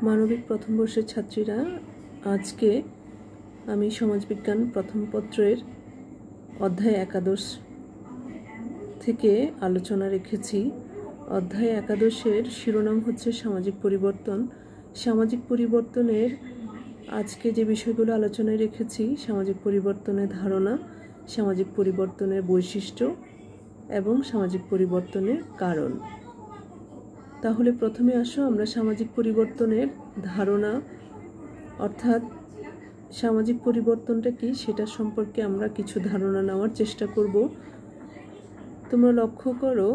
মানবিক প্রথম বর্ষের ছাত্রীরা, আজকে আমি সমাজবিজ্ঞান প্রথম পত্রের অধ্যায় একাদশ থেকে আলোচনা রেখেছি। অধ্যায় একাদশের শিরোনাম হচ্ছে সামাজিক পরিবর্তন। সামাজিক পরিবর্তনের আজকে যে বিষয়গুলো আলোচনায় রেখেছি: সামাজিক পরিবর্তনের ধারণা, সামাজিক পরিবর্তনের বৈশিষ্ট্য এবং সামাজিক পরিবর্তনের কারণ। তাহলে প্রথমে আসো আমরা সামাজিক পরিবর্তনের ধারণা অর্থাৎ সামাজিক পরিবর্তনটা কি সেটা সম্পর্কে আমরা কিছু ধারণা নেওয়ার চেষ্টা করব। তোমরা লক্ষ্য করো,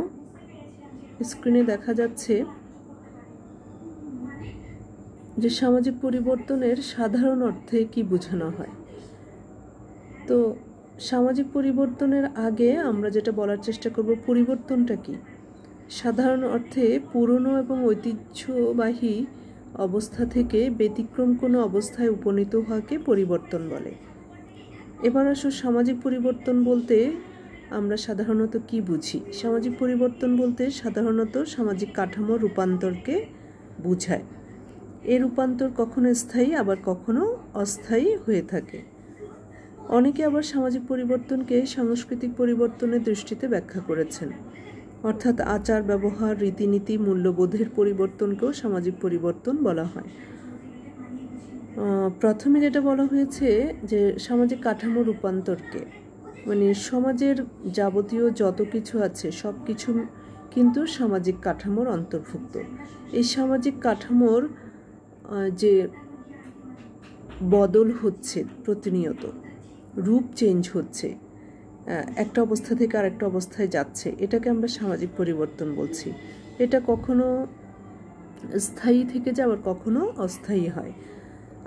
স্ক্রিনে দেখা যাচ্ছে যে সামাজিক পরিবর্তনের সাধারণ অর্থে কি বোঝানো হয়। তো সামাজিক পরিবর্তনের আগে আমরা যেটা বলার চেষ্টা করব, পরিবর্তনটা কি। সাধারণ অর্থে পুরনো এবং ঐতিহ্যবাহী অবস্থা থেকে ব্যতিক্রম কোনো অবস্থায় উপনীত হওয়াকে পরিবর্তন বলে। এবার আসো, সামাজিক পরিবর্তন বলতে আমরা সাধারণত কি বুঝি। সামাজিক পরিবর্তন বলতে সাধারণত সামাজিক কাঠামোর রূপান্তরকে বোঝায়। এর রূপান্তর কখনো স্থায়ী আবার কখনো অস্থায়ী হয়ে থাকে। অনেকে আবার সামাজিক পরিবর্তনকে সাংস্কৃতিক পরিবর্তনের দৃষ্টিতে ব্যাখ্যা করেছেন, অর্থাৎ আচার ব্যবহার, রীতিনীতি, মূল্যবোধের পরিবর্তনকেও সামাজিক পরিবর্তন বলা হয়। প্রথমে যেটা বলা হয়েছে যে সামাজিক কাঠামো রূপান্তরকে, মানে সমাজের যাবতীয় যত কিছু আছে সব কিছু কিন্তু সামাজিক কাঠামোর অন্তর্ভুক্ত। এই সামাজিক কাঠামোর যে বদল হচ্ছে, প্রতিনিয়ত রূপ চেঞ্জ হচ্ছে, একটা অবস্থা থেকে আরেকটা অবস্থায় যাচ্ছে, এটাকে আমরা সামাজিক পরিবর্তন বলছি। এটা কখনো স্থায়ী থেকে যায় আবার কখনো অস্থায়ী হয়।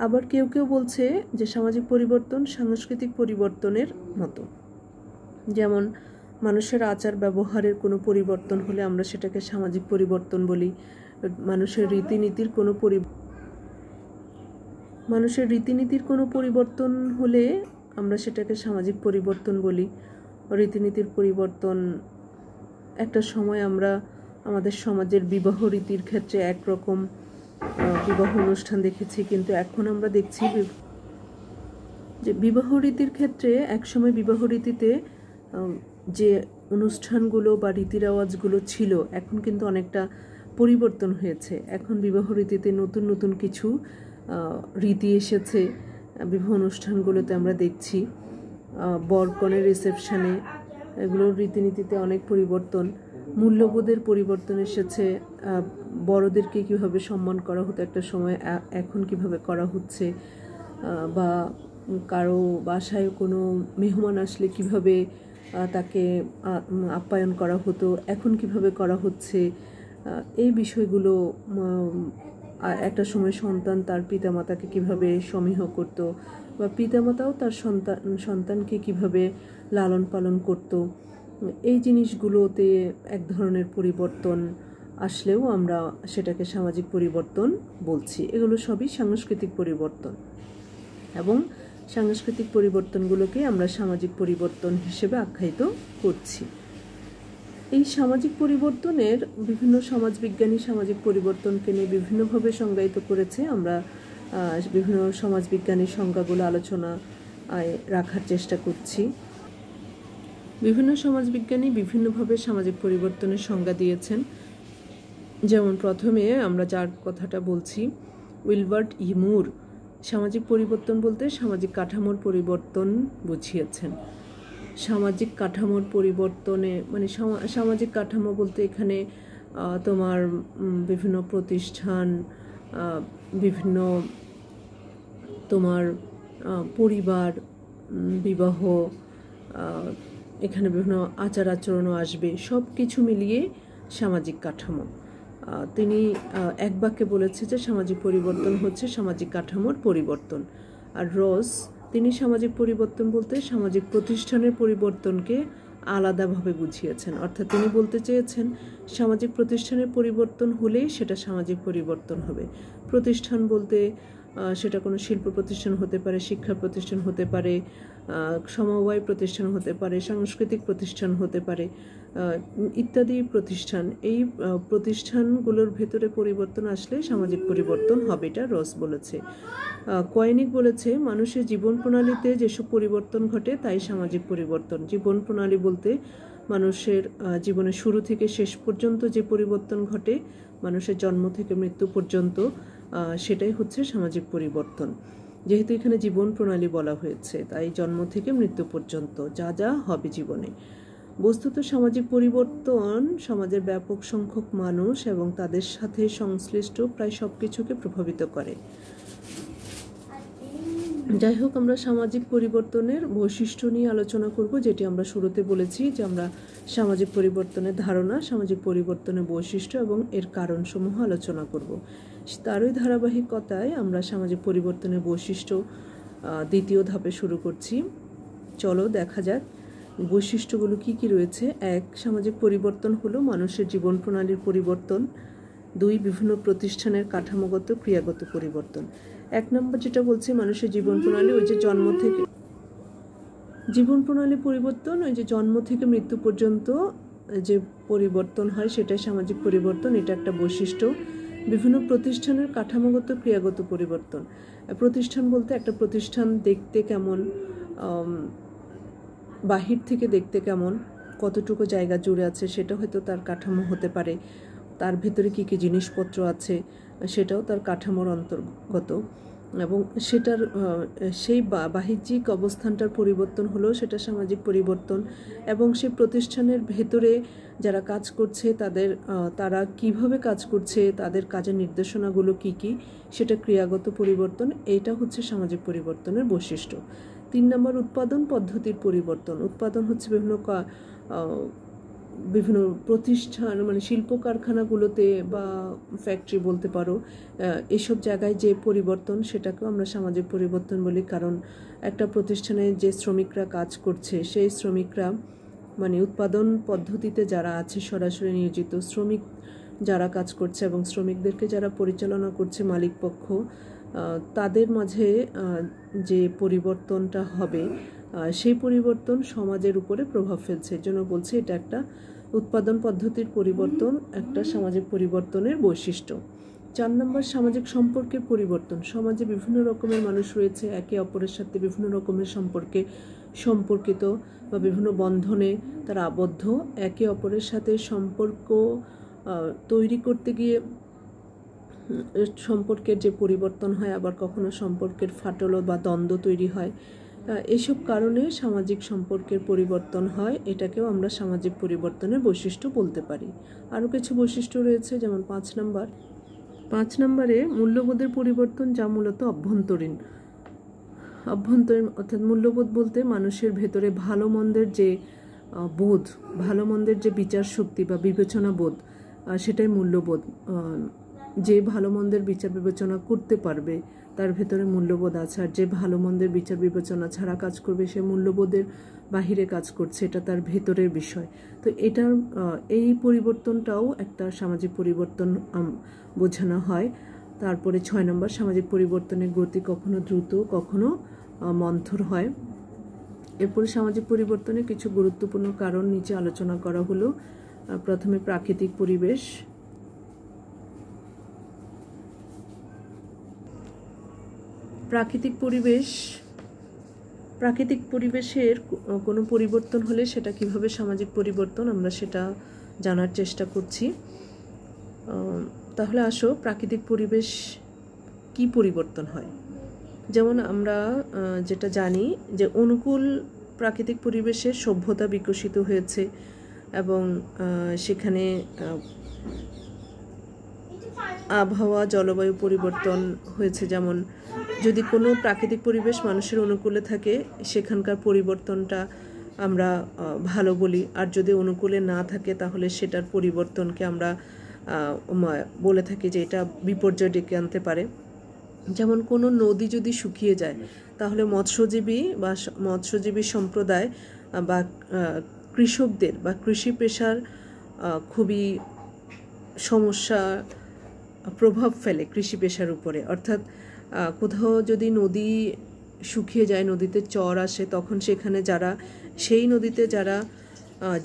আবার কেউ কেউ বলছে যে সামাজিক পরিবর্তন সাংস্কৃতিক পরিবর্তনের মতো। যেমন মানুষের আচার ব্যবহারের কোনো পরিবর্তন হলে আমরা সেটাকে সামাজিক পরিবর্তন বলি। মানুষের রীতিনীতির কোনো পরিবর্তন হলে আমরা সেটাকে সামাজিক পরিবর্তন বলি। রীতিনীতির পরিবর্তন, একটা সময় আমরা আমাদের সমাজের বিবাহ রীতির ক্ষেত্রে একরকম বিবাহ অনুষ্ঠান দেখেছি, কিন্তু এখন আমরা দেখছি যে বিবাহ রীতির ক্ষেত্রে একসময় বিবাহ রীতিতে যে অনুষ্ঠানগুলো বা রীতি রেওয়াজগুলো ছিল এখন কিন্তু অনেকটা পরিবর্তন হয়েছে। এখন বিবাহ রীতিতে নতুন নতুন কিছু রীতি এসেছে। বিবাহ অনুষ্ঠানগুলোতে আমরা দেখছি বরকনের রিসেপশনে এগুলোর রীতিনীতিতে অনেক পরিবর্তন। মূল্যবোধের পরিবর্তন এসেছে। বড়দেরকে কীভাবে সম্মান করা হতো একটা সময়, এখন কিভাবে করা হচ্ছে, বা কারো বাসায় কোনো মেহমান আসলে কিভাবে তাকে আপ্যায়ন করা হতো, এখন কিভাবে করা হচ্ছে। এই বিষয়গুলো, একটা সময় সন্তান তার পিতামাতাকে কিভাবে সমীহ করত, বা পিতামাতাও তার সন্তানকে কিভাবে লালন পালন করত, এই জিনিসগুলোতে এক ধরনের পরিবর্তন আসলেও আমরা সেটাকে সামাজিক পরিবর্তন বলছি। এগুলো সবই সাংস্কৃতিক পরিবর্তন এবং সাংস্কৃতিক পরিবর্তনগুলোকে আমরা সামাজিক পরিবর্তন হিসেবে আখ্যায়িত করছি। এই সামাজিক পরিবর্তনের বিভিন্ন সমাজবিজ্ঞানী সামাজিক পরিবর্তনকে নিয়ে বিভিন্নভাবে সংজ্ঞায়িত করেছে। আমরা বিভিন্ন সমাজবিজ্ঞানীর সংজ্ঞাগুলো আলোচনা রাখার চেষ্টা করছি। বিভিন্ন সমাজবিজ্ঞানী বিভিন্নভাবে সামাজিক পরিবর্তনের সংজ্ঞা দিয়েছেন। যেমন প্রথমে আমরা যার কথাটা বলছি, উইলবার্ট ই. মুর সামাজিক পরিবর্তন বলতে সামাজিক কাঠামোর পরিবর্তন বুঝিয়েছেন। সামাজিক কাঠামোর পরিবর্তনে, মানে সামাজিক কাঠামো বলতে এখানে তোমার বিভিন্ন প্রতিষ্ঠান, বিভিন্ন তোমার পরিবার, বিবাহ, এখানে বিভিন্ন আচার আচরণও আসবে, সব কিছু মিলিয়ে সামাজিক কাঠামো। তিনি এক বাক্যে বলেছে যে সামাজিক পরিবর্তন হচ্ছে সামাজিক কাঠামোর পরিবর্তন। আর রস তিনি সামাজিক পরিবর্তন বলতে সামাজিক প্রতিষ্ঠানের পরিবর্তনকে আলাদাভাবে বুঝিয়েছেন। অর্থাৎ তিনি বলতে চেয়েছেন সামাজিক প্রতিষ্ঠানের পরিবর্তন হলেই সেটা সামাজিক পরিবর্তন হবে। প্রতিষ্ঠান বলতে সেটা কোনো শিল্প প্রতিষ্ঠান হতে পারে, শিক্ষা প্রতিষ্ঠান হতে পারে, সমবায় প্রতিষ্ঠান হতে পারে, সাংস্কৃতিক প্রতিষ্ঠান হতে পারে, ইত্যাদি প্রতিষ্ঠান। এই প্রতিষ্ঠানগুলোর ভেতরে পরিবর্তন আসলে সামাজিক পরিবর্তন হবে, এটা রস বলেছে। কয়েনিক বলেছে মানুষের জীবন প্রণালীতে যেসব পরিবর্তন ঘটে তাই সামাজিক পরিবর্তন। জীবন প্রণালী বলতে মানুষের জীবনের শুরু থেকে শেষ পর্যন্ত যে পরিবর্তন ঘটে, মানুষের জন্ম থেকে মৃত্যু পর্যন্ত, সেটাই হচ্ছে সামাজিক পরিবর্তন। যেহেতু এখানে জীবন প্রণালী বলা হয়েছে, তাই জন্ম থেকে মৃত্যু পর্যন্ত যা যা হবে জীবনে। বস্তুত সামাজিক পরিবর্তন সমাজের ব্যাপক সংখ্যক মানুষ এবং তাদের সাথে সংশ্লিষ্ট প্রায় সব কিছুকে প্রভাবিত করে। যাই হোক, আমরা সামাজিক পরিবর্তনের বৈশিষ্ট্য নিয়ে আলোচনা করব, যেটি আমরা শুরুতে বলেছি যে আমরা সামাজিক পরিবর্তনের ধারণা, সামাজিক পরিবর্তনের বৈশিষ্ট্য এবং এর কারণসমূহ আলোচনা করব। তারই ধারাবাহিকতায় আমরা সামাজিক পরিবর্তনের বৈশিষ্ট্য দ্বিতীয় ধাপে শুরু করছি। চলো দেখা যাক বৈশিষ্ট্যগুলো কি কি রয়েছে। 1. সামাজিক পরিবর্তন হলো মানুষের জীবন প্রণালীর পরিবর্তন। 2. বিভিন্ন প্রতিষ্ঠানের কাঠামোগত ক্রিয়াগত পরিবর্তন। 1 নম্বর যেটা বলছে মানুষের জীবন প্রণালী, ওই যে জন্ম থেকে জীবন প্রণালী পরিবর্তন, ওই যে জন্ম থেকে মৃত্যু পর্যন্ত যে পরিবর্তন হয় সেটাই সামাজিক পরিবর্তন, এটা একটা বৈশিষ্ট্য। বিভিন্ন প্রতিষ্ঠানের কাঠামোগত ক্রিয়াগত পরিবর্তন। প্রতিষ্ঠান বলতে একটা প্রতিষ্ঠান দেখতে কেমন, বাহির থেকে দেখতে কেমন, কতটুকু জায়গা জুড়ে আছে সেটা হয়তো তার কাঠামো হতে পারে, তার ভিতরে কী কী জিনিসপত্র আছে সেটাও তার কাঠামোর অন্তর্গত, এবং সেটার সেই বাহ্যিক অবস্থানটার পরিবর্তন হলো সেটা সামাজিক পরিবর্তন। এবং সেই প্রতিষ্ঠানের ভেতরে যারা কাজ করছে তারা কিভাবে কাজ করছে, তাদের কাজের নির্দেশনাগুলো কি কি, সেটা ক্রিয়াগত পরিবর্তন। এইটা হচ্ছে সামাজিক পরিবর্তনের বৈশিষ্ট্য। 3 নম্বর উৎপাদন পদ্ধতির পরিবর্তন। উৎপাদন হচ্ছে বিভিন্ন প্রতিষ্ঠান, মানে শিল্প কারখানাগুলোতে বা ফ্যাক্টরি বলতে পারো, এসব জায়গায় যে পরিবর্তন সেটাকেও আমরা সামাজিক পরিবর্তন বলি। কারণ একটা প্রতিষ্ঠানে যে শ্রমিকরা কাজ করছে, সেই শ্রমিকরা মানে উৎপাদন পদ্ধতিতে যারা আছে সরাসরি নিয়োজিত শ্রমিক যারা কাজ করছে এবং শ্রমিকদেরকে যারা পরিচালনা করছে মালিক পক্ষ, তাদের মাঝে যে পরিবর্তনটা হবে সেই পরিবর্তন সমাজের উপরে প্রভাব ফেলছে। এর জন্য বলছে এটা একটা উৎপাদন পদ্ধতির পরিবর্তন, একটা সামাজিক পরিবর্তনের বৈশিষ্ট্য। 4 নম্বর সামাজিক সম্পর্কের পরিবর্তন। সমাজে বিভিন্ন রকমের মানুষ রয়েছে, একে অপরের সাথে বিভিন্ন রকমের সম্পর্কিত বা বিভিন্ন বন্ধনে তারা আবদ্ধ। একে অপরের সাথে সম্পর্ক তৈরি করতে গিয়ে সম্পর্কের যে পরিবর্তন হয়, আবার কখনো সম্পর্কের ফাটল বা দ্বন্দ্ব তৈরি হয়। এসব কারণে সামাজিক সম্পর্কের পরিবর্তন হয়, এটাকেও আমরা সামাজিক পরিবর্তনের বৈশিষ্ট্য বলতে পারি। আরও কিছু বৈশিষ্ট্য রয়েছে, যেমন 5 নম্বরে মূল্যবোধের পরিবর্তন, যা মূলত অভ্যন্তরীণ। অর্থাৎ মূল্যবোধ বলতে মানুষের ভেতরে ভালো মন্দের যে বোধ, ভালো মন্দের যে বিচার শক্তি বা বিবেচনা বোধ, সেটাই মূল্যবোধ। যে ভালো মন্দের বিচার বিবেচনা করতে পারবে তার ভেতরে মূল্যবোধ আছে, আর যে ভালো মন্দের বিচার বিবেচনা ছাড়া কাজ করবে সে মূল্যবোধের বাহিরে কাজ করছে, এটা তার ভেতরের বিষয়। তো এই পরিবর্তনটাও একটা সামাজিক পরিবর্তন বোঝানো হয়। তারপরে 6 নম্বর সামাজিক পরিবর্তনের গতি কখনো দ্রুত কখনো মন্থর হয়। এরপরে সামাজিক পরিবর্তনের কিছু গুরুত্বপূর্ণ কারণ নিচে আলোচনা করা হলো। প্রথমে প্রাকৃতিক পরিবেশ। প্রাকৃতিক পরিবেশের কোনো পরিবর্তন হলে সেটা কিভাবে সামাজিক পরিবর্তন, আমরা সেটা জানার চেষ্টা করছি। তাহলে আসো, প্রাকৃতিক পরিবেশ কি পরিবর্তন হয়। যেমন আমরা যেটা জানি যে অনুকূল প্রাকৃতিক পরিবেশে সভ্যতা বিকশিত হয়েছে এবং সেখানে আবহাওয়া জলবায়ু পরিবর্তন হয়েছে। যেমন যদি কোনো প্রাকৃতিক পরিবেশ মানুষের অনুকূলে থাকে সেখানকার পরিবর্তনটা আমরা ভালো বলি, আর যদি অনুকূলে না থাকে তাহলে সেটার পরিবর্তনকে আমরা বলে থাকি যে এটা বিপর্যয় ডেকে আনতে পারে। যেমন কোনো নদী যদি শুকিয়ে যায় তাহলে মৎস্যজীবী সম্প্রদায় বা কৃষকদের বা কৃষি পেশার খুবই সমস্যা প্রভাব ফেলে কৃষি পেশার উপরে। অর্থাৎ কোথাও যদি নদী শুকিয়ে যায়, নদীতে চর আসে, তখন সেখানে যারা সেই নদীতে যারা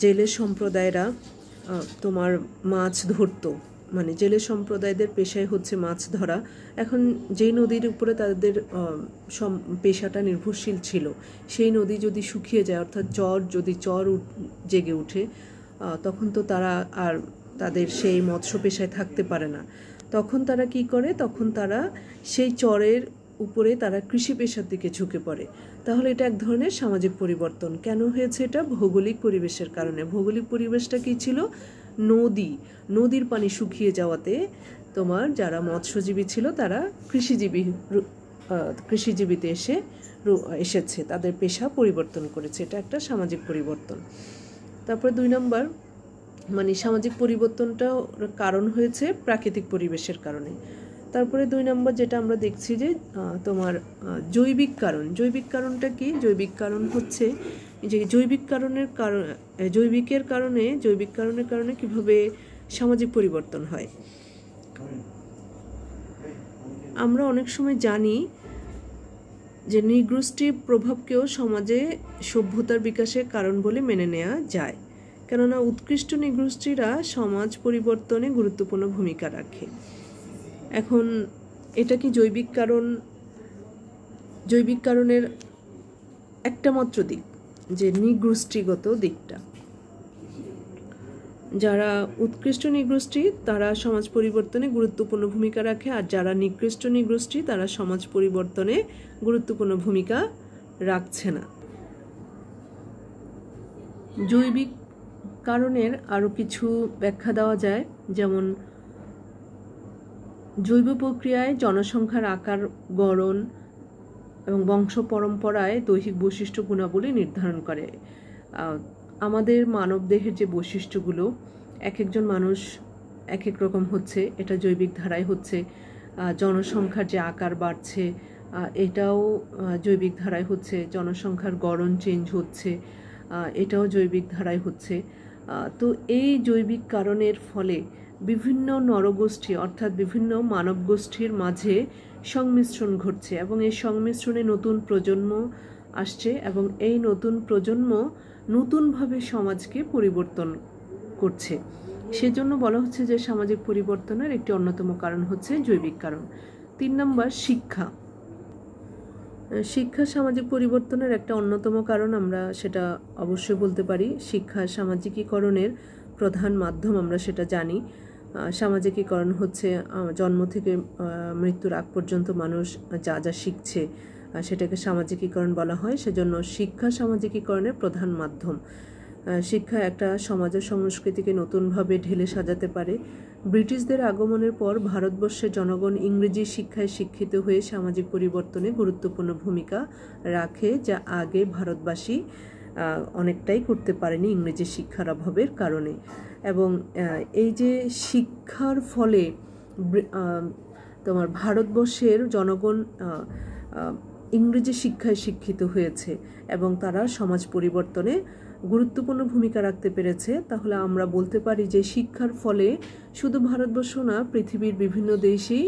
জেলে সম্প্রদায়রা তোমার মাছ ধরতো, মানে জেলে সম্প্রদায়দের পেশায় হচ্ছে মাছ ধরা। এখন যেই নদীর উপরে তাদের পেশাটা নির্ভরশীল ছিল, সেই নদী যদি শুকিয়ে যায়, অর্থাৎ যদি চর জেগে উঠে, তখন তো তারা আর তাদের সেই মৎস্য পেশায় থাকতে পারে না। তখন তারা কি করে, তখন তারা সেই চরের উপরে তারা কৃষি পেশার দিকে ঝুঁকে পড়ে। তাহলে এটা এক ধরনের সামাজিক পরিবর্তন। কেন হয়েছে এটা? ভৌগোলিক পরিবেশের কারণে। ভৌগোলিক পরিবেশটা কি ছিল? নদীর পানি শুকিয়ে যাওয়াতে তোমার যারা মৎস্যজীবী ছিল তারা কৃষিজীবীতে এসেছে, তাদের পেশা পরিবর্তন করেছে। এটা একটা সামাজিক পরিবর্তন। তারপরে 2 নম্বর, মানে সামাজিক পরিবর্তনটাও কারণ হয়েছে প্রাকৃতিক পরিবেশের কারণে। তারপরে 2 নম্বর যেটা আমরা দেখছি যে তোমার জৈবিক কারণ। জৈবিক কারণটা কি? জৈবিক কারণ হচ্ছে যে জৈবিক কারণের কারণে কিভাবে সামাজিক পরিবর্তন হয়। আমরা অনেক সময় জানি যে নৃগোষ্ঠীর প্রভাবকেও সমাজে সভ্যতার বিকাশের কারণ বলে মেনে নেওয়া যায়, কেননা উৎকৃষ্ট নৃগোষ্ঠীরা সমাজ পরিবর্তনে গুরুত্বপূর্ণ ভূমিকা রাখে। এখন এটা কি জৈবিক কারণ? জৈবিক কারণের একটা মাত্র দিক, যে নৃগোষ্ঠীগত দিকটা। যারা উৎকৃষ্ট নৃগোষ্ঠী তারা সমাজ পরিবর্তনে গুরুত্বপূর্ণ ভূমিকা রাখে, আর যারা নিকৃষ্ট নৃগোষ্ঠী তারা সমাজ পরিবর্তনে গুরুত্বপূর্ণ ভূমিকা রাখছে না। জৈবিক কারণের আরও কিছু ব্যাখ্যা দেওয়া যায়, যেমন জৈব প্রক্রিয়ায় জনসংখ্যার আকার, গড়ন এবং বংশ পরম্পরায় দৈহিক বৈশিষ্ট্য গুণাবলী নির্ধারণ করে। আমাদের মানবদেহের যে বৈশিষ্ট্যগুলো, এক একজন মানুষ এক এক রকম হচ্ছে, এটা জৈবিক ধারায় হচ্ছে। জনসংখ্যার যে আকার বাড়ছে, এটাও জৈবিক ধারায় হচ্ছে। জনসংখ্যার গড়ন চেঞ্জ হচ্ছে, এটাও জৈবিক ধারায় হচ্ছে। তো এই জৈবিক কারণের ফলে বিভিন্ন নরগোষ্ঠী অর্থাৎ বিভিন্ন মানব গোষ্ঠীর মাঝে সংমিশ্রণ ঘটছে, এবং এই সংমিশ্রণে নতুন প্রজন্ম আসছে, এবং এই নতুন প্রজন্ম নতুনভাবে সমাজকে পরিবর্তন করছে। সেজন্য বলা হচ্ছে যে সামাজিক পরিবর্তনের একটি অন্যতম কারণ হচ্ছে জৈবিক কারণ। 3 নম্বর, শিক্ষা। শিক্ষা সামাজিক পরিবর্তনের একটা অন্যতম কারণ, আমরা সেটা অবশ্যই বলতে পারি। শিক্ষা সামাজিকীকরণের প্রধান মাধ্যম, আমরা সেটা জানি। সামাজিকীকরণ হচ্ছে জন্ম থেকে মৃত্যুর আগ পর্যন্ত মানুষ যা যা শিখছে সেটাকে সামাজিকীকরণ বলা হয়। সেজন্য শিক্ষা সামাজিকীকরণের প্রধান মাধ্যম। শিক্ষা একটা সমাজের সংস্কৃতিকে নতুনভাবে ঢেলে সাজাতে পারে। ব্রিটিশদের আগমনের পর ভারতবর্ষের জনগণ ইংরেজি শিক্ষায় শিক্ষিত হয়ে সামাজিক পরিবর্তনে গুরুত্বপূর্ণ ভূমিকা রাখে, যা আগে ভারতবাসী অনেকটাই করতে পারেনি ইংরেজি শিক্ষার অভাবের কারণে। এবং এই যে শিক্ষার ফলে তোমার ভারতবর্ষের জনগণ ইংরেজি শিক্ষায় শিক্ষিত হয়েছে এবং তারা সমাজ পরিবর্তনে গুরুত্বপূর্ণ ভূমিকা রাখতে পেরেছে। তাহলে আমরা বলতে পারি যে শিক্ষার ফলে শুধু ভারতবর্ষ না, পৃথিবীর বিভিন্ন দেশেই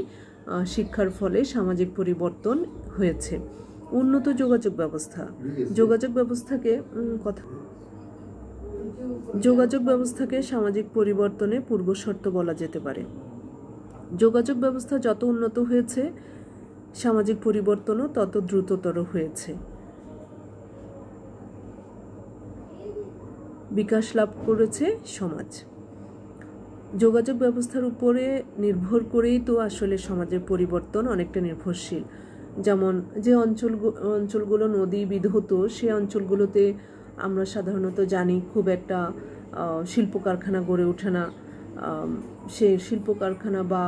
শিক্ষার ফলে সামাজিক পরিবর্তন হয়েছে। উন্নত যোগাযোগ ব্যবস্থাকে সামাজিক পরিবর্তনে পূর্বশর্ত বলা যেতে পারে। যোগাযোগ ব্যবস্থা যত উন্নত হয়েছে, সামাজিক পরিবর্তনও তত দ্রুততর হয়েছে। বিকাশ লাভ করেছে সমাজ। যোগাযোগ ব্যবস্থার উপরে নির্ভর করেই তো আসলে সমাজের পরিবর্তন অনেকটা নির্ভরশীল। যেমন যে অঞ্চলগুলো নদী বিধৌত, সেই অঞ্চলগুলোতে আমরা সাধারণত জানি খুব একটা শিল্প কারখানা গড়ে ওঠে না। সেই শিল্প কারখানা বা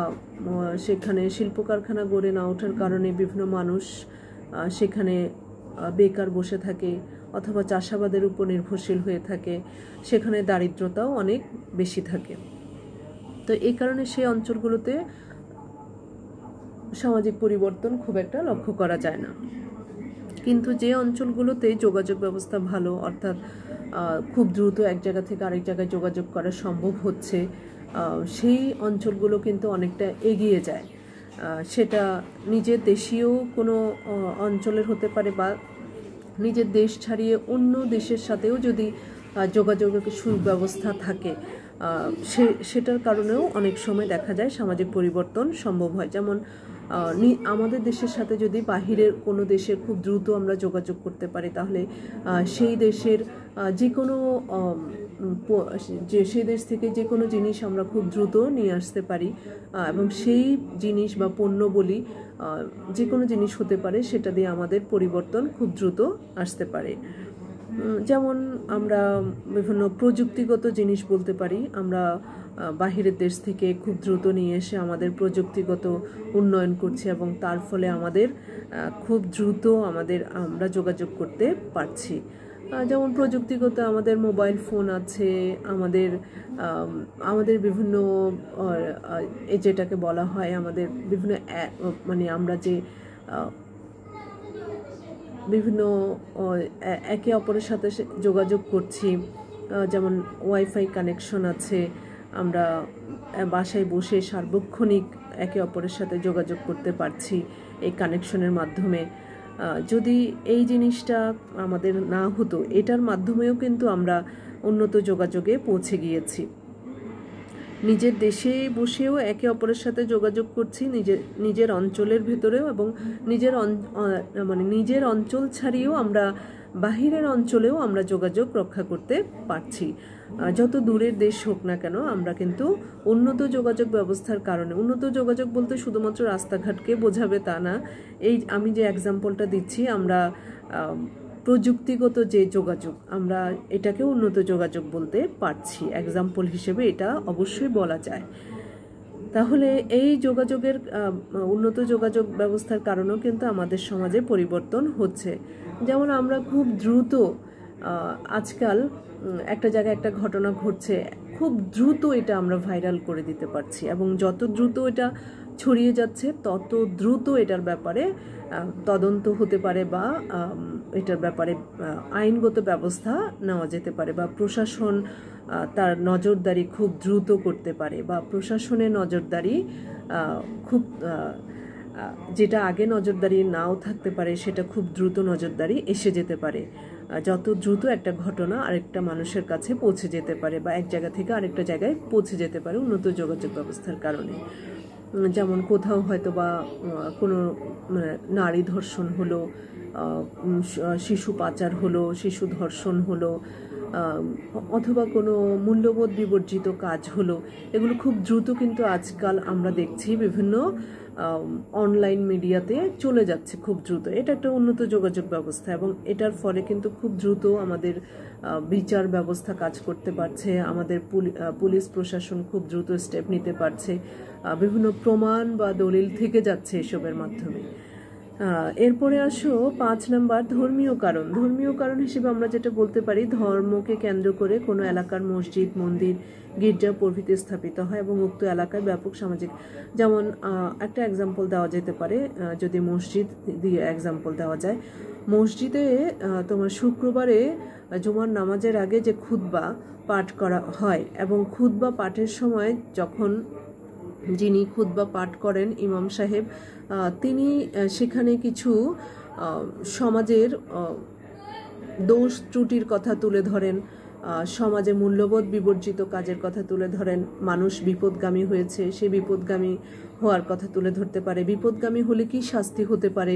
সেখানে শিল্প কারখানা গড়ে না ওঠার কারণে বিভিন্ন মানুষ সেখানে বেকার বসে থাকে অথবা চাষাবাদের উপর নির্ভরশীল হয়ে থাকে। সেখানে দারিদ্রতাও অনেক বেশি থাকে। তো এই কারণে সেই অঞ্চলগুলোতে সামাজিক পরিবর্তন খুব একটা লক্ষ্য করা যায় না। কিন্তু যে অঞ্চলগুলোতে যোগাযোগ ব্যবস্থা ভালো, অর্থাৎ খুব দ্রুত এক জায়গা থেকে আরেক জায়গায় যোগাযোগ করা সম্ভব হচ্ছে, সেই অঞ্চলগুলো কিন্তু অনেকটা এগিয়ে যায়। সেটা নিজের দেশীয় কোনো অঞ্চলের হতে পারে বা নিজের দেশ ছাড়িয়ে অন্য দেশের সাথেও যদি যোগাযোগের সুব্যবস্থা থাকে, সেটার কারণেও অনেক সময় দেখা যায় সামাজিক পরিবর্তন সম্ভব হয়। যেমন আমাদের দেশের সাথে যদি বাহিরের কোনো দেশের খুব দ্রুত আমরা যোগাযোগ করতে পারি, তাহলে সেই দেশের যে কোনো সেই দেশ থেকে যে কোনো জিনিস আমরা খুব দ্রুত নিয়ে আসতে পারি, এবং সেই জিনিস বা পণ্য বলি যে কোনো জিনিস হতে পারে, সেটা দিয়ে আমাদের পরিবর্তন খুব দ্রুত আসতে পারে। যেমন আমরা বিভিন্ন প্রযুক্তিগত জিনিস বলতে পারি, আমরা বাহিরের দেশ থেকে খুব দ্রুত নিয়ে এসে আমাদের প্রযুক্তিগত উন্নয়ন করছি এবং তার ফলে আমাদের খুব দ্রুত আমরা যোগাযোগ করতে পারছি। যেমন প্রযুক্তিগত আমাদের মোবাইল ফোন আছে, আমাদের বিভিন্ন যেটাকে বলা হয় আমাদের বিভিন্ন মানে আমরা যে বিভিন্ন একে অপরের সাথে যোগাযোগ করছি, যেমন ওয়াইফাই কানেকশন আছে, আমরা বাসায় বসে সার্বক্ষণিক একে অপরের সাথে যোগাযোগ করতে পারছি এই কানেকশনের মাধ্যমে। যদি এই জিনিসটা আমাদের না হতো, এটার মাধ্যমেও কিন্তু আমরা উন্নত যোগাযোগে পৌঁছে গিয়েছি। নিজের দেশে বসেও একে অপরের সাথে যোগাযোগ করছি, নিজের অঞ্চলের ভেতরেও, এবং নিজের অঞ্চল ছাড়িয়েও আমরা বাহিরের অঞ্চলেও আমরা যোগাযোগ রক্ষা করতে পারছি। যত দূরের দেশ হোক না কেন, আমরা কিন্তু উন্নত যোগাযোগ ব্যবস্থার কারণে, উন্নত যোগাযোগ বলতে শুধুমাত্র রাস্তাঘাটকে বোঝাবে তা না। আমি যে এক্সাম্পলটা দিচ্ছি, আমরা প্রযুক্তিগত যে যোগাযোগ, আমরা এটাকেও উন্নত যোগাযোগ বলতে পারছি। এক্সাম্পল হিসেবে এটা অবশ্যই বলা যায়। তাহলে এই যোগাযোগের উন্নত যোগাযোগ ব্যবস্থার কারণেও কিন্তু আমাদের সমাজে পরিবর্তন হচ্ছে। যেমন আমরা খুব দ্রুত আজকাল একটা জায়গায় একটা ঘটনা ঘটছে, খুব দ্রুত এটা আমরা ভাইরাল করে দিতে পারছি, এবং যত দ্রুত এটা ছড়িয়ে যাচ্ছে তত দ্রুত এটার ব্যাপারে তদন্ত হতে পারে বা এটার ব্যাপারে আইনগত ব্যবস্থা নেওয়া যেতে পারে, বা প্রশাসন তার নজরদারি খুব দ্রুত করতে পারে, বা প্রশাসনের নজরদারি খুব যেটা আগে নজরদারি নাও থাকতে পারে সেটা খুব দ্রুত নজরদারি এসে যেতে পারে। যত দ্রুত একটা ঘটনা আরেকটা মানুষের কাছে পৌঁছে যেতে পারে, বা এক জায়গা থেকে আরেকটা জায়গায় পৌঁছে যেতে পারে উন্নত যোগাযোগ ব্যবস্থার কারণে। যেমন কোথাও হয়তো বা কোনো নারী ধর্ষণ হলো, শিশু পাচার হলো, শিশু ধর্ষণ হলো, অথবা কোনো মূল্যবোধ বিবর্জিত কাজ হলো, এগুলো খুব দ্রুত কিন্তু আজকাল আমরা দেখছি বিভিন্ন অনলাইন মিডিয়াতে চলে যাচ্ছে খুব দ্রুত। এটা একটা উন্নত যোগাযোগ ব্যবস্থা, এবং এটার ফলে কিন্তু খুব দ্রুত আমাদের বিচার ব্যবস্থা কাজ করতে পারছে, আমাদের পুলিশ প্রশাসন খুব দ্রুত স্টেপ নিতে পারছে, বিভিন্ন প্রমাণ বা দলিল থেকে যাচ্ছে এসবের মাধ্যমে। এরপরে আসো 5 নাম্বার, ধর্মীয় কারণ। ধর্মীয় কারণ হিসেবে আমরা যেটা বলতে পারি, ধর্মকে কেন্দ্র করে কোনো এলাকার মসজিদ, মন্দির, গির্জা প্রভৃতি স্থাপিত হয় এবং উক্ত এলাকায় ব্যাপক সামাজিক, যেমন একটা এক্সাম্পল দেওয়া যেতে পারে, যদি মসজিদ দিয়ে এক্সাম্পল দেওয়া যায়, মসজিদে তোমার শুক্রবারে জুমার নামাজের আগে যে খুতবা পাঠ করা হয়, এবং খুতবা পাঠের সময় যখন যিনি খুতবা পাঠ করেন ইমাম সাহেব, তিনি সেখানে কিছু সমাজের দোষ ত্রুটির কথা তুলে ধরেন, সমাজে মূল্যবোধ বিবর্জিত কাজের কথা তুলে ধরেন, মানুষ বিপদগামী হয়েছে, সে বিপদগামী হওয়ার কথা তুলে ধরতে পারে, বিপদগামী হলে কি শাস্তি হতে পারে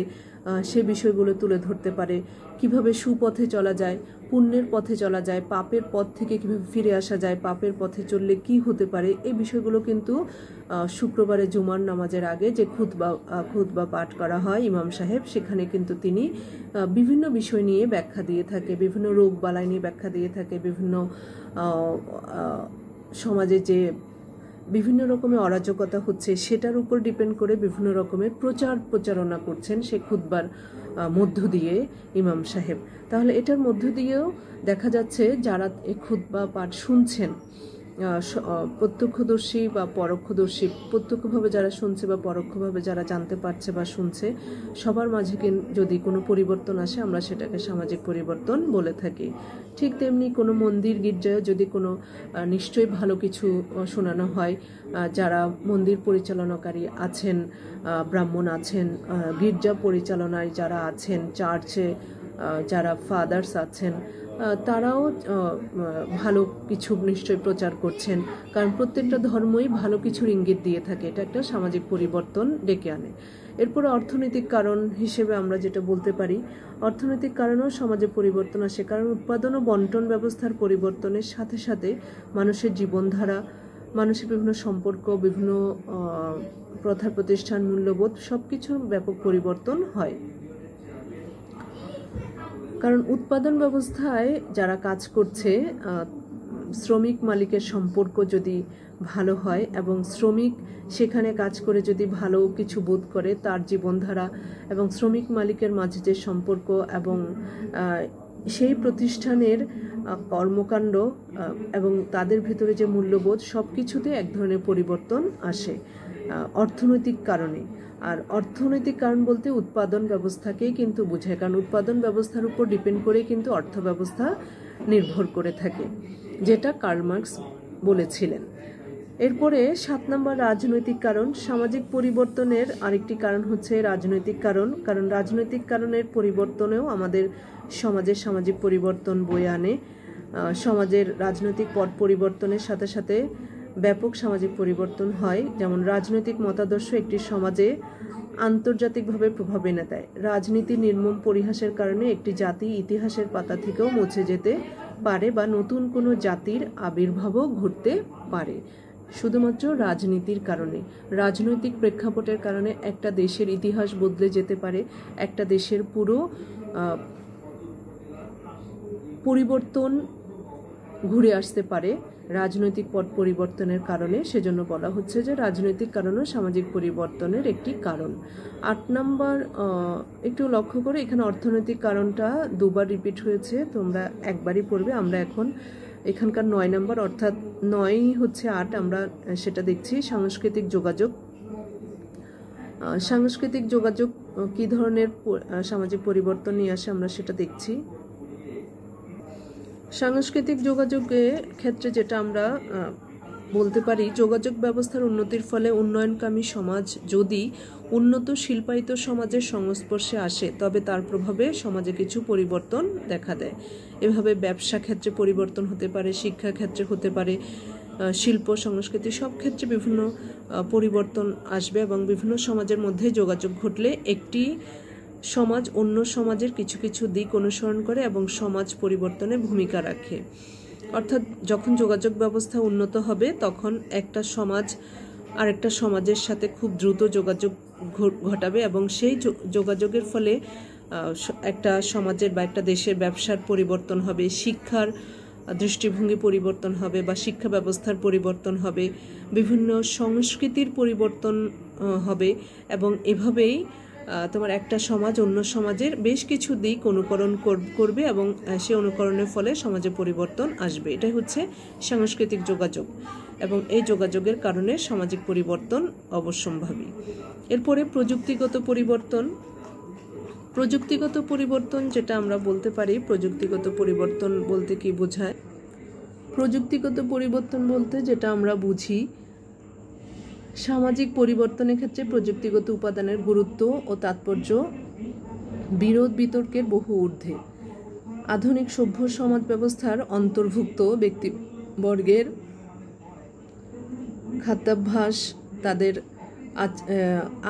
সে বিষয়গুলো তুলে ধরতে পারে, কিভাবে সুপথে চলা যায়, পুণ্যের পথে চলা যায়, পাপের পথ থেকে কিভাবে ফিরে আসা যায়, পাপের পথে চললে কি হতে পারে, এই বিষয়গুলো কিন্তু শুক্রবারে জুমার নামাজের আগে যে খুতবা পাঠ করা হয় ইমাম সাহেব, সেখানে কিন্তু তিনি বিভিন্ন বিষয় নিয়ে ব্যাখ্যা দিয়ে থাকে, বিভিন্ন রোগ বালাই নিয়ে ব্যাখ্যা দিয়ে থাকে, বিভিন্ন সমাজে যে বিভিন্ন রকমের অরাজকতা হচ্ছে সেটার উপর ডিপেন্ড করে বিভিন্ন রকমের প্রচারণা করছেন সে খুতবার মধ্য দিয়ে ইমাম সাহেব। তাহলে এটার মধ্য দিয়েও দেখা যাচ্ছে যারা এই খুতবা পাঠ শুনছেন প্রত্যক্ষদর্শী বা পরোক্ষদর্শী, প্রত্যক্ষভাবে যারা শুনছে বা পরোক্ষভাবে যারা জানতে পারছে বা শুনছে, সবার মাঝে যদি কোনো পরিবর্তন আসে আমরা সেটাকে সামাজিক পরিবর্তন বলে থাকি। ঠিক তেমনি কোনো মন্দির গির্জায় যদি কোনো নিশ্চয়ই ভালো কিছু শোনানো হয়, যারা মন্দির পরিচালনাকারী আছেন, ব্রাহ্মণ আছেন, গির্জা পরিচালনায় যারা আছেন, চার্চে যারা ফাদার্স আছেন, তারাও ভালো কিছু নিশ্চয়ই প্রচার করছেন, কারণ প্রত্যেকটা ধর্মই ভালো কিছুর ইঙ্গিত দিয়ে থাকে। এটা একটা সামাজিক পরিবর্তন ডেকে আনে। এরপরে অর্থনৈতিক কারণ হিসেবে আমরা যেটা বলতে পারি, অর্থনৈতিক কারণেও সমাজে পরিবর্তন আসে, কারণ উৎপাদন ও বন্টন ব্যবস্থার পরিবর্তনের সাথে সাথে মানুষের জীবনধারা, মানুষের বিভিন্ন সম্পর্ক, বিভিন্ন প্রথা প্রতিষ্ঠান, মূল্যবোধ সব কিছুর ব্যাপক পরিবর্তন হয়। কারণ উৎপাদন ব্যবস্থায় যারা কাজ করছে, শ্রমিক মালিকের সম্পর্ক যদি ভালো হয় এবং শ্রমিক সেখানে কাজ করে যদি ভালো কিছু বোধ করে, তার জীবনধারা এবং শ্রমিক মালিকের মাঝে যে সম্পর্ক এবং সেই প্রতিষ্ঠানের কর্মকাণ্ড এবং তাদের ভিতরে যে মূল্যবোধ, সব কিছুতে এক ধরনের পরিবর্তন আসে অর্থনৈতিক কারণে। আর অর্থনৈতিক কারণ বলতে উৎপাদন ব্যবস্থাকেই কিন্তু বোঝায়, কারণ উৎপাদন ব্যবস্থার উপর ডিপেন্ড করে কিন্তু অর্থ ব্যবস্থা নির্ভর করে থাকে, যেটা কার্ল মার্কস বলেছিলেন। এরপরে 7 নম্বর রাজনৈতিক কারণ। সামাজিক পরিবর্তনের আরেকটি কারণ হচ্ছে রাজনৈতিক কারণ, কারণ রাজনৈতিক কারণের পরিবর্তনেও আমাদের সমাজের সামাজিক পরিবর্তন বয়ে আনে। সমাজের রাজনৈতিক পট পরিবর্তনের সাথে সাথে ব্যাপক সামাজিক পরিবর্তন হয়। যেমন রাজনৈতিক মতাদর্শ একটি সমাজে আন্তর্জাতিকভাবে প্রভাব এনে দেয়। রাজনীতির নির্মম পরিহাসের কারণে একটি জাতি ইতিহাসের পাতা থেকেও মুছে যেতে পারে বা নতুন কোনো জাতির আবির্ভাবও ঘটতে পারে, শুধুমাত্র রাজনীতির কারণে। রাজনৈতিক প্রেক্ষাপটের কারণে একটা দেশের ইতিহাস বদলে যেতে পারে, একটা দেশের পুরো পরিবর্তন ঘুরে আসতে পারে রাজনৈতিক পট পরিবর্তনের কারণে। সেজন্য বলা হচ্ছে যে রাজনৈতিক কারণও সামাজিক পরিবর্তনের একটি কারণ। 8 নম্বর, একটু লক্ষ্য করে এখানে অর্থনৈতিক কারণটা দুবার রিপিট হয়েছে, তোমরা একবারই পড়বে। আমরা এখন এখানকার 9 নম্বর, অর্থাৎ 9 হচ্ছে 8, আমরা সেটা দেখছি। সাংস্কৃতিক যোগাযোগ। সাংস্কৃতিক যোগাযোগ কী ধরনের সামাজিক পরিবর্তন নিয়ে আসে আমরা সেটা দেখছি। সাংস্কৃতিক যোগাযোগের ক্ষেত্রে যেটা আমরা বলতে পারি, যোগাযোগ ব্যবস্থার উন্নতির ফলে উন্নয়নকামী সমাজ যদি উন্নত শিল্পায়িত সমাজের সংস্পর্শে আসে, তবে তার প্রভাবে সমাজে কিছু পরিবর্তন দেখা দেয়। এভাবে ব্যবসা ক্ষেত্রে পরিবর্তন হতে পারে, শিক্ষা ক্ষেত্রে হতে পারে, শিল্প সংস্কৃতি সব ক্ষেত্রে বিভিন্ন পরিবর্তন আসবে এবং বিভিন্ন সমাজের মধ্যে যোগাযোগ ঘটলে একটি সমাজ অন্য সমাজের কিছু কিছু দিক অনুসরণ করে এবং সমাজ পরিবর্তনে ভূমিকা রাখে। অর্থাৎ যখন যোগাযোগ ব্যবস্থা উন্নত হবে, তখন একটা সমাজ আরেকটা সমাজের সাথে খুব দ্রুত যোগাযোগ ঘটাবে এবং সেই যোগাযোগের ফলে একটা সমাজের বা একটা দেশের ব্যবসার পরিবর্তন হবে, শিক্ষার দৃষ্টিভঙ্গি পরিবর্তন হবে বা শিক্ষা ব্যবস্থার পরিবর্তন হবে, বিভিন্ন সংস্কৃতির পরিবর্তন হবে এবং এভাবেই তোমার একটা সমাজ অন্য সমাজের বেশ কিছু দিক অনুকরণ করবে এবং সেই অনুকরণের ফলে সমাজে পরিবর্তন আসবে। এটাই হচ্ছে সাংস্কৃতিক যোগাযোগ এবং এই যোগাযোগের কারণে সামাজিক পরিবর্তন অবশ্যম্ভাবী। এরপরে প্রযুক্তিগত পরিবর্তন। প্রযুক্তিগত পরিবর্তন যেটা আমরা বলতে পারি, প্রযুক্তিগত পরিবর্তন বলতে কি বোঝায়? প্রযুক্তিগত পরিবর্তন বলতে যেটা আমরা বুঝি, সামাজিক পরিবর্তনের ক্ষেত্রে প্রযুক্তিগত উপাদানের গুরুত্ব ও তাৎপর্য বিরোধ বিতর্কের বহু ঊর্ধ্বে। আধুনিক সভ্য সমাজ ব্যবস্থার অন্তর্ভুক্ত ব্যক্তিবর্গের খাদ্যাভ্যাস, তাদের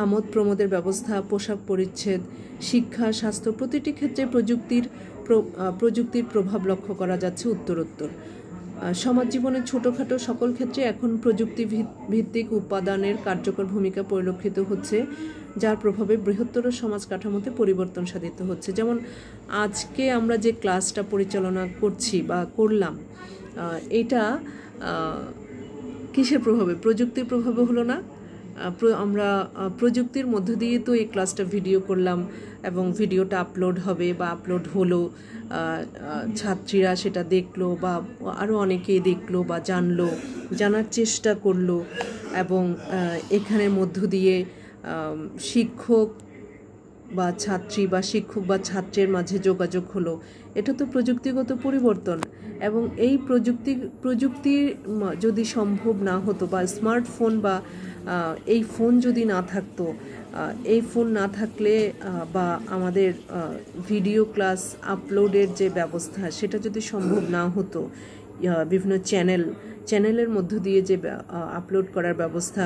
আমোদ প্রমোদের ব্যবস্থা, পোশাক পরিচ্ছদ, শিক্ষা, স্বাস্থ্য প্রতিটি ক্ষেত্রে প্রযুক্তির প্রভাব লক্ষ্য করা যাচ্ছে উত্তরোত্তর। সমাজ জীবনের ছোটোখাটো সকল ক্ষেত্রে এখন প্রযুক্তি ভিত্তিক উপাদানের কার্যকর ভূমিকা পরিলক্ষিত হচ্ছে, যার প্রভাবে বৃহত্তর সমাজ কাঠামোতে পরিবর্তন সাধিত হচ্ছে। যেমন আজকে আমরা যে ক্লাসটা পরিচালনা করছি বা করলাম, এটা কিসের প্রভাবে? প্রযুক্তির প্রভাবে হলো না? আমরা প্রযুক্তির মধ্য দিয়ে তো এই ক্লাসটা ভিডিও করলাম এবং ভিডিওটা আপলোড হবে বা আপলোড হলো, ছাত্রীরা সেটা দেখলো বা আরও অনেকেই দেখলো বা জানার চেষ্টা করলো, এবং এখানের মধ্য দিয়ে শিক্ষক বা ছাত্রী বা শিক্ষক বা ছাত্রের মাঝে যোগাযোগ হলো। এটা তো প্রযুক্তিগত পরিবর্তন। এবং এই প্রযুক্তির যদি সম্ভব না হতো, বা স্মার্টফোন বা এই ফোন যদি না থাকতো, এই ফোন না থাকলে বা আমাদের ভিডিও ক্লাস আপলোডের যে ব্যবস্থা সেটা যদি সম্ভব না হতো, বিভিন্ন চ্যানেলের মধ্য দিয়ে যে আপলোড করার ব্যবস্থা,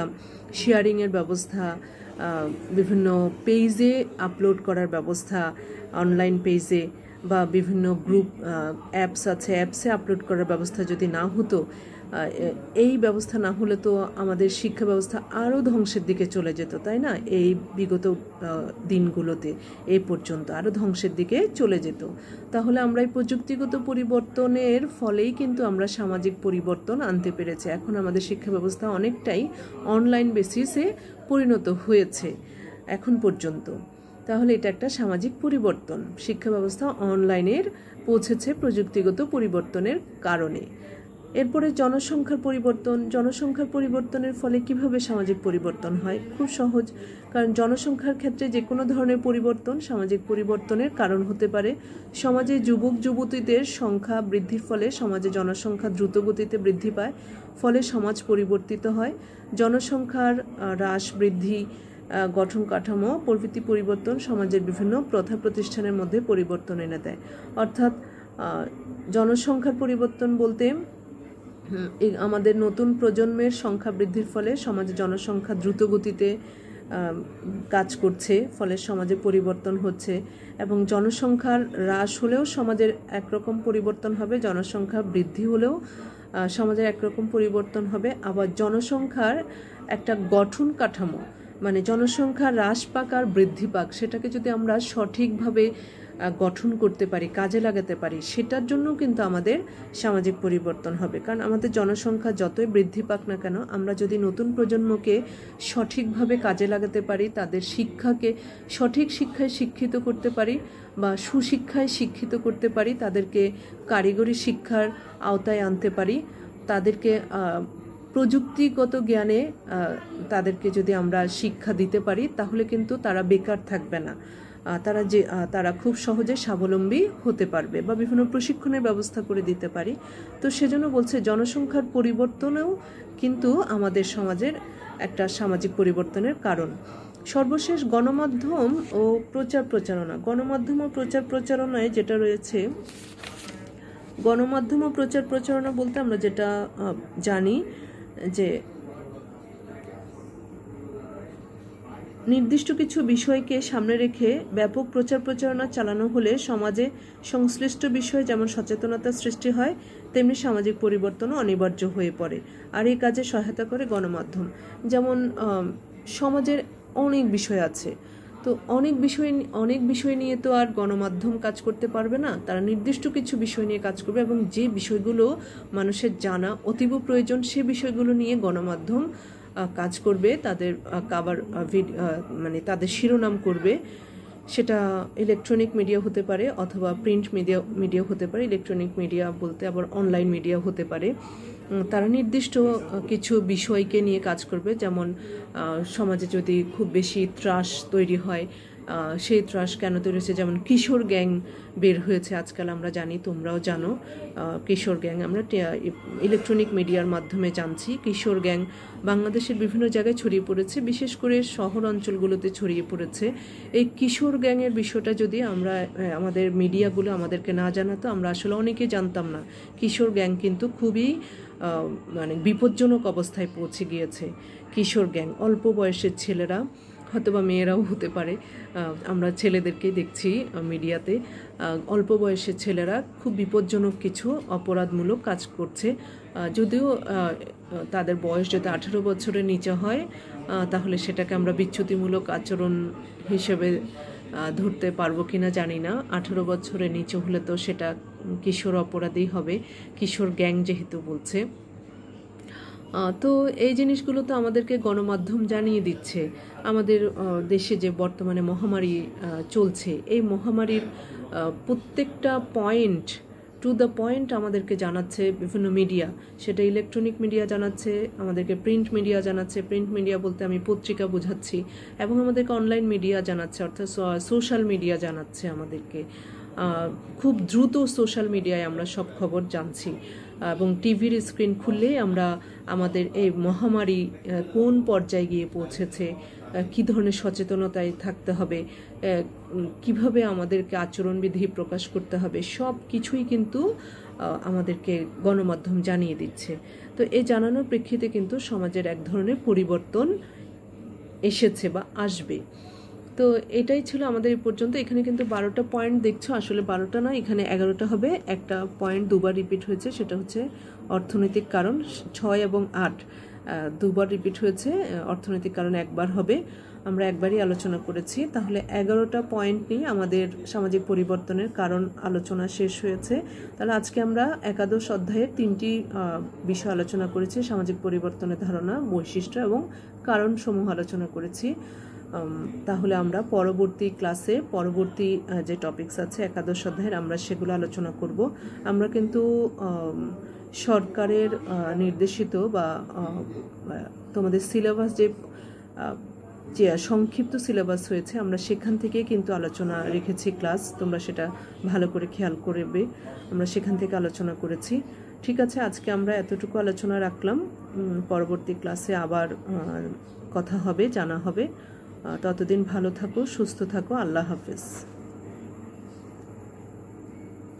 শেয়ারিংয়ের ব্যবস্থা, বিভিন্ন পেজে আপলোড করার ব্যবস্থা, অনলাইন পেজে বা বিভিন্ন গ্রুপ অ্যাপস আছে, অ্যাপসে আপলোড করার ব্যবস্থা যদি না হতো, এই ব্যবস্থা না হলে তো আমাদের শিক্ষা ব্যবস্থা আরও ধ্বংসের দিকে চলে যেত, তাই না? এই বিগত দিনগুলোতে এই পর্যন্ত আরও ধ্বংসের দিকে চলে যেত। তাহলে আমরা এই প্রযুক্তিগত পরিবর্তনের ফলেই কিন্তু আমরা সামাজিক পরিবর্তন আনতে পেরেছি। এখন আমাদের শিক্ষা ব্যবস্থা অনেকটাই অনলাইন বেসিসে পরিণত হয়েছে এখন পর্যন্ত। তাহলে এটা একটা সামাজিক পরিবর্তন, শিক্ষা ব্যবস্থা অনলাইনের পৌঁছেছে প্রযুক্তিগত পরিবর্তনের কারণে। এরপরে জনসংখ্যার পরিবর্তনের ফলে কিভাবে সামাজিক পরিবর্তন হয়? খুব সহজ, কারণ জনসংখ্যার ক্ষেত্রে যে কোনো ধরনের পরিবর্তন সামাজিক পরিবর্তনের কারণ হতে পারে। সমাজে যুবক যুবতীদের সংখ্যা বৃদ্ধির ফলে সমাজে জনসংখ্যা দ্রুত গতিতে বৃদ্ধি পায়, ফলে সমাজ পরিবর্তিত হয়। জনসংখ্যার হ্রাস, বৃদ্ধি, গঠন কাঠামো প্রভৃতি পরিবর্তন সমাজের বিভিন্ন প্রথা প্রতিষ্ঠানের মধ্যে পরিবর্তন এনে দেয়। অর্থাৎ জনসংখ্যার পরিবর্তন বলতে আমাদের নতুন প্রজন্মের সংখ্যা বৃদ্ধির ফলে সমাজে জনসংখ্যা দ্রুত গতিতে কাজ করছে, ফলে সমাজে পরিবর্তন হচ্ছে। এবং জনসংখ্যার হ্রাস হলেও সমাজের একরকম পরিবর্তন হবে, জনসংখ্যা বৃদ্ধি হলেও সমাজের একরকম পরিবর্তন হবে। আবার জনসংখ্যার একটা গঠন কাঠামো, মানে জনসংখ্যা হ্রাস পাক আর বৃদ্ধি পাক, সেটাকে যদি আমরা সঠিকভাবে গঠন করতে পারি, কাজে লাগাতে পারি, সেটার জন্য কিন্তু আমাদের সামাজিক পরিবর্তন হবে। কারণ আমাদের জনসংখ্যা যতই বৃদ্ধি পাক না কেন, আমরা যদি নতুন প্রজন্মকে সঠিকভাবে কাজে লাগাতে পারি, তাদের শিক্ষাকে সঠিক শিক্ষায় শিক্ষিত করতে পারি বা সুশিক্ষায় শিক্ষিত করতে পারি, তাদেরকে কারিগরি শিক্ষার আওতায় আনতে পারি, তাদেরকে প্রযুক্তিগত জ্ঞানে তাদেরকে যদি আমরা শিক্ষা দিতে পারি, তাহলে কিন্তু তারা বেকার থাকবে না, তারা খুব সহজে স্বাবলম্বী হতে পারবে, বা বিভিন্ন প্রশিক্ষণের ব্যবস্থা করে দিতে পারি। তো সেজন্য বলছে জনসংখ্যার পরিবর্তনেও কিন্তু আমাদের সমাজের একটা সামাজিক পরিবর্তনের কারণ। সর্বশেষ গণমাধ্যম ও প্রচার প্রচারণায় যেটা রয়েছে, গণমাধ্যম ও প্রচার প্রচারণা বলতে আমরা যেটা জানি যে নির্দিষ্ট কিছু বিষয়কে সামনে রেখে ব্যাপক প্রচার প্রচারণা চালানো হলে সমাজে সংশ্লিষ্ট বিষয়ে যেমন সচেতনতা সৃষ্টি হয়, তেমনি সামাজিক পরিবর্তনও অনিবার্য হয়ে পড়ে। আর এই কাজে সহায়তা করে গণমাধ্যম। যেমন সমাজের অনেক বিষয় আছে, তো অনেক বিষয় নিয়ে তো আর গণমাধ্যম কাজ করতে পারবে না, তারা নির্দিষ্ট কিছু বিষয় নিয়ে কাজ করবে, এবং যে বিষয়গুলো মানুষের জানা অতীব প্রয়োজন সে বিষয়গুলো নিয়ে গণমাধ্যম কাজ করবে, তাদের মানে তাদের শিরোনাম করবে। সেটা ইলেকট্রনিক মিডিয়া হতে পারে অথবা প্রিন্ট মিডিয়া হতে পারে। ইলেকট্রনিক মিডিয়া বলতে আবার অনলাইন মিডিয়া হতে পারে। তারা নির্দিষ্ট কিছু বিষয়কে নিয়ে কাজ করবে, যেমন সমাজে যদি খুব বেশি ত্রাস তৈরি হয়, সেই ত্রাস কেন তৈরি হয়েছে, যেমন কিশোর গ্যাং বের হয়েছে আজকাল, আমরা জানি, তোমরাও জানো কিশোর গ্যাং, আমরা ইলেকট্রনিক মিডিয়ার মাধ্যমে জানছি। কিশোর গ্যাং বাংলাদেশের বিভিন্ন জায়গায় ছড়িয়ে পড়েছে, বিশেষ করে শহর অঞ্চলগুলোতে ছড়িয়ে পড়েছে। এই কিশোর গ্যাংয়ের বিষয়টা যদি আমাদের মিডিয়াগুলো আমাদেরকে না জানাতো, আমরা আসলে অনেকে জানতাম না। কিশোর গ্যাং কিন্তু খুবই মানে বিপজ্জনক অবস্থায় পৌঁছে গিয়েছে। কিশোর গ্যাং অল্প বয়সের ছেলেরা, হয়তোবা মেয়েরাও হতে পারে, আমরা ছেলেদেরকেই দেখছি মিডিয়াতে, অল্প বয়সের ছেলেরা খুব বিপজ্জনক কিছু অপরাধমূলক কাজ করছে। যদিও তাদের বয়স যদি 18 বছরের নিচে হয়, তাহলে সেটাকে আমরা বিচ্যুতিমূলক আচরণ হিসেবে ধরতে পারবো কিনা জানি না। 18 বছরের নিচে হলে তো সেটা কিশোর অপরাধী হবে, কিশোর গ্যাং যেহেতু বলছে। তো এই জিনিসগুলো তো আমাদেরকে গণমাধ্যম জানিয়ে দিচ্ছে। আমাদের দেশে যে বর্তমানে মহামারী চলছে, এই মহামারীর প্রত্যেকটা পয়েন্ট টু দ্য পয়েন্ট আমাদেরকে জানাচ্ছে বিভিন্ন মিডিয়া। সেটা ইলেকট্রনিক মিডিয়া জানাচ্ছে, আমাদেরকে প্রিন্ট মিডিয়া জানাচ্ছে, প্রিন্ট মিডিয়া বলতে আমি পত্রিকা বোঝাচ্ছি, এবং আমাদেরকে অনলাইন মিডিয়া জানাচ্ছে, অর্থাৎ সোশ্যাল মিডিয়া জানাচ্ছে আমাদেরকে। খুব দ্রুত সোশ্যাল মিডিয়ায় আমরা সব খবর জানছি, এবং টিভির স্ক্রিন খুললেই আমরা আমাদের এই মহামারী কোন পর্যায়ে গিয়ে পৌঁছেছে, কী ধরনের সচেতনতায় থাকতে হবে, কিভাবে আমাদেরকে আচরণবিধি প্রকাশ করতে হবে, সব কিছুই কিন্তু আমাদেরকে গণমাধ্যম জানিয়ে দিচ্ছে। তো এই জানানোর প্রেক্ষিতে কিন্তু সমাজের এক ধরনের পরিবর্তন এসেছে বা আসবে। তো এটাই ছিল আমাদের এই পর্যন্ত। এখানে কিন্তু 12টা পয়েন্ট দেখছো, আসলে 12টা না, এখানে 11টা হবে। একটা পয়েন্ট দুবার রিপিট হয়েছে, সেটা হচ্ছে অর্থনৈতিক কারণ। 6 এবং 8 দুবার রিপিট হয়েছে, অর্থনৈতিক কারণ একবার হবে। আমরা একবারই আলোচনা করেছি। তাহলে 11টা পয়েন্ট নিয়ে আমাদের সামাজিক পরিবর্তনের কারণ আলোচনা শেষ হয়েছে। তাহলে আজকে আমরা একাদশ অধ্যায়ের 3টি বিষয় আলোচনা করেছি: সামাজিক পরিবর্তনের ধারণা, বৈশিষ্ট্য এবং কারণসমূহ আলোচনা করেছি। তাহলে আমরা পরবর্তী ক্লাসে পরবর্তী যে টপিকস আছে একাদশ অধ্যায়ের, আমরা সেগুলো আলোচনা করব। আমরা কিন্তু সরকারের নির্দেশিত বা তোমাদের সিলেবাস যে সংক্ষিপ্ত সিলেবাস হয়েছে, আমরা সেখান থেকে কিন্তু আলোচনা রেখেছি ক্লাস। তোমরা সেটা ভালো করে খেয়াল করবে, আমরা সেখান থেকে আলোচনা করেছি। ঠিক আছে, আজকে আমরা এতটুকু আলোচনা রাখলাম। পরবর্তী ক্লাসে আবার কথা হবে, জানা হবে। ততদিন ভালো থাকো, সুস্থ থাকো। আল্লাহ হাফেজ।